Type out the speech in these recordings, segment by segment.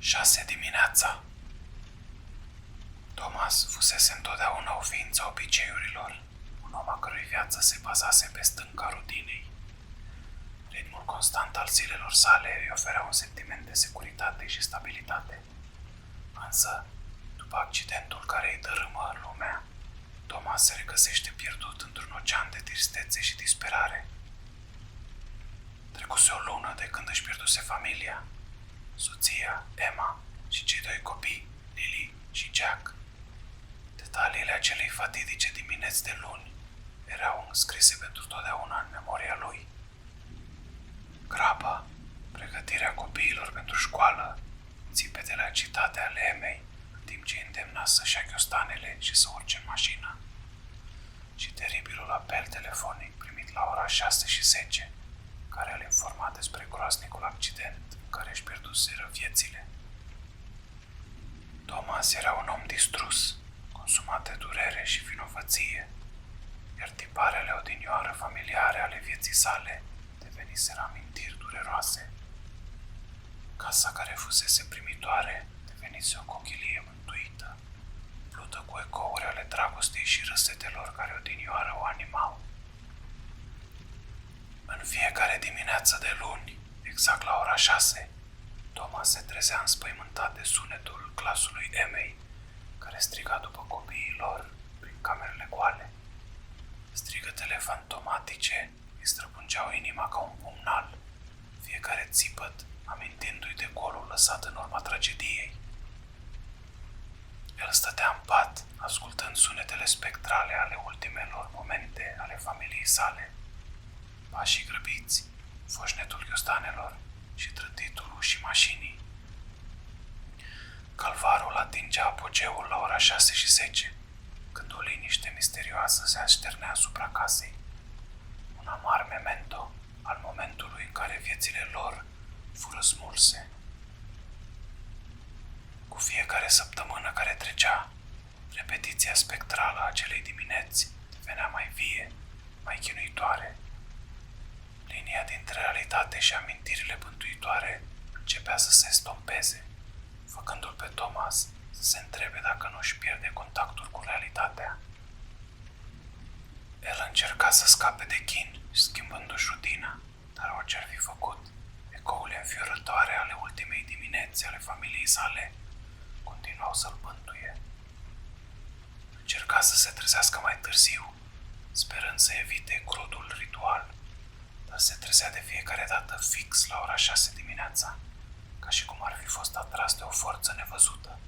6 dimineața. Thomas fusese întotdeauna o ființă a obiceiurilor, un om a cărui viață se bazase pe stânca rutinei. Ritmul constant al zilelor sale îi oferea un sentiment de securitate și stabilitate. Însă, după accidentul care îi dărâmă lumea, Thomas se regăsește pierdut într-un ocean de tristețe și disperare. Trecuse o lună de când își pierduse familia, soția, Emma și cei doi copii, Lily și Jack. Detaliile acelei fatidice dimineți de luni erau înscrise pentru totdeauna în memoria lui. Graba, pregătirea copiilor pentru școală, țipetele agitate ale Emei, în timp ce îndemna să-și ia ghiostanele și să urce în mașină, și teribilul apel telefonic primit la ora 6:10, care îl informa despre groaznicul accident în care își pierduseră viețile. Thomas era un om distrus, consumat de durere și vinovăție, iar tiparele odinioară familiare ale vieții sale deveniseră amintiri dureroase. Casa care fusese primitoare devenise o cochilie mântuită, umplută cu ecouri ale dragostei și râsetelor care odinioară o animau. În fiecare dimineață de luni, exact la ora 6, Thomas se trezea înspăimântat de sunetul glasului Emei, care striga după copiii lor prin camerele goale. Strigătele fantomatice îi străpungeau inima ca un pumnal, fiecare țipăt amintindu-i de golul lăsat în urma tragediei. El stătea în pat, ascultând sunetele spectrale ale ultimelor momente ale familiei sale, pașii grăbiți, foșnetul ghiostanelor și trântitul ușii mașinii. Calvarul atingea apogeul la ora 6:10, când o liniște misterioasă se așternea asupra casei. Un amar memento al momentului în care viețile lor fură smulse. Cu fiecare săptămână care trecea, repetiția spectrală a acelei dimineți devenea mai vie, mai chinuitoare. Linia dintre realitate și amintirile bântuitoare începea să se estompeze, făcându-l pe Thomas să se întrebe dacă nu își pierde contactul cu realitatea. El încerca să scape de chin, schimbându-și rutina, dar orice ar fi făcut, ecourile înfiorătoare ale ultimei dimineți ale familiei sale continuau să-l bântuie. Încerca să se trezească mai târziu, sperând să evite crudul ritual, dar se trezea de fiecare dată fix la ora 6 dimineața, ca și cum ar fi fost atras de o forță nevăzută.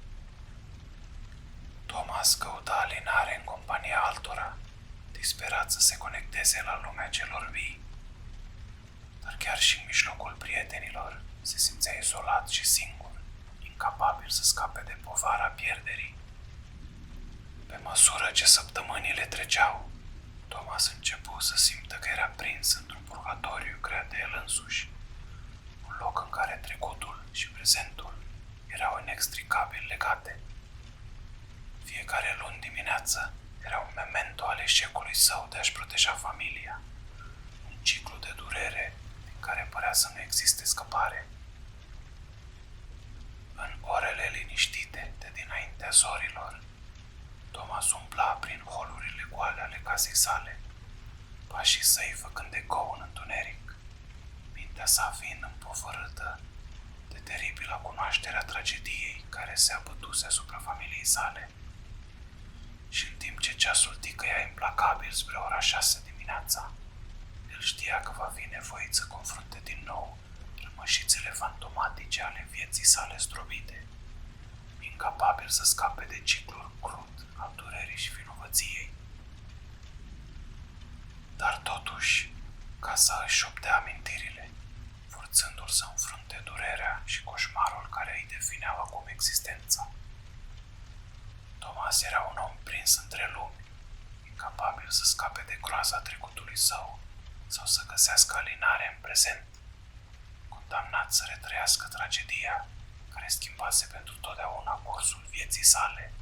Thomas căuta alinare în compania altora, disperat să se conecteze la lumea celor vii. Dar chiar și în mijlocul prietenilor se simțea izolat și singur, incapabil să scape de povara pierderii. Pe măsură ce săptămânile treceau, Thomas începu să simtă că era prins într-un purgatoriu creat de el însuși, un loc în care trecutul și prezentul erau inextricabil legate. Fiecare luni dimineață era un memento al eșecului său de a-și proteja familia, un ciclu de durere din care părea să nu existe scăpare. În orele liniștite de dinaintea zorilor, Thomas umbla prin holurile goale ale casei sale, pașii săi făcând ecou în întuneric, mintea sa fiind împovărâtă de teribila cunoaștere a tragediei care se abătuse asupra familiei sale. Și în timp ce ceasul ticăia implacabil spre ora 6 dimineața, el știa că va fi nevoit să confrunte din nou rămășițele fantomatice ale vieții sale zdrobite, incapabil să scape de ciclul crud al durerii și vinovăției. Dar totuși, casa își șoptea amintirile, forțându-l să înfrunte durerea și coșmarul care îi defineau acum existența. Thomas era un om prins între lumi, incapabil să scape de groaza trecutului său sau să găsească alinare în prezent, condamnat să retrăiască tragedia care schimbase pentru totdeauna cursul vieții sale.